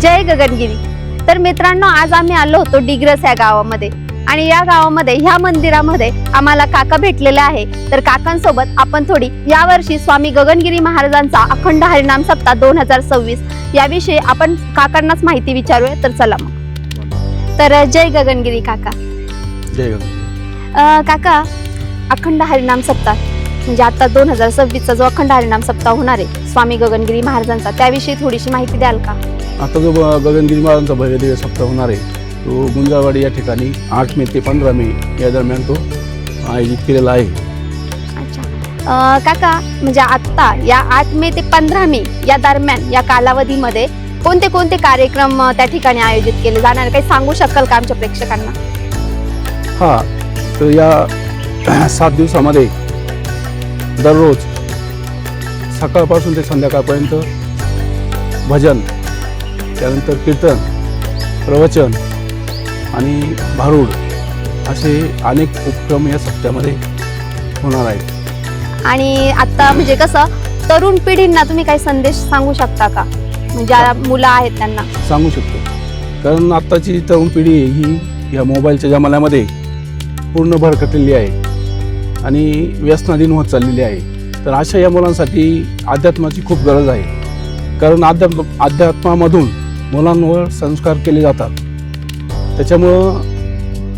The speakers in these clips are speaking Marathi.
जय गगनगिरी। तर मित्रांनो, आज आम्ही आलो होतो डिग्रस या गावामध्ये आणि या गावामध्ये ह्या मंदिरामध्ये आम्हाला काका भेटलेले आहे। तर काकांसोबत आपण थोडी यावर्षी स्वामी गगनगिरी महाराजांचा अखंड हरिनाम सप्ताह 2026 याविषयी आपण काकांनाच माहिती विचारूया। तर चला मग। तर जय गगनगिरी काका। जय गगनगिरी। काका, अखंड हरिनाम सप्ताह म्हणजे आता 2026 चा जो अखंड हरिनाम सप्ताह होणार आहे स्वामी गगनगिरी महाराजांचा, त्याविषयी थोडीशी माहिती द्याल का? आता जो गगनगिरी महाराजांचा भव्य सप्ताह होणार आहे तो गुंजाळवाडी या ठिकाणी 8 मे ते 15 मे या दरम्यान तो आयोजित केलेला आहे। अच्छा काका, म्हणजे आता या 8 मे ते 15 मे या दरम्यान या कालावधीमध्ये कोणते कोणते कार्यक्रम त्या ठिकाणी आयोजित केले जाणार, काही सांगू शकाल का आमच्या प्रेक्षकांना? हा, तर या 7 दिवसामध्ये दररोज सकाळपासून ते संध्याकाळपर्यंत भजन, त्यानंतर कीर्तन, प्रवचन आणि भारूड असे अनेक उपक्रम या सप्त्यामध्ये होणार आहेत। आणि आता म्हणजे कसं तरुण पिढींना तुम्ही काही संदेश सांगू शकता का, म्हणजे ज्या मुलं आहेत त्यांना? सांगू शकतो, कारण आत्ताची तरुण पिढी ही या मोबाईलच्या जमान्यामध्ये पूर्ण भरकटलेली आहे आणि व्यसनाधीन होत चाललेली आहे। तर अशा या मुलांसाठी अध्यात्माची खूप गरज आहे, कारण अध्यात्मामधून मुलांवर संस्कार केले जातात। त्याच्यामुळं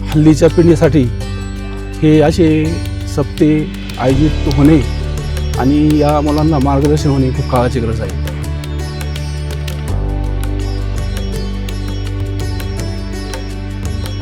हल्लीच्या पिढीसाठी हे असे सप्ते आयोजित होणे आणि या मुलांना मार्गदर्शन होणे खूप काळाची गरज आहे।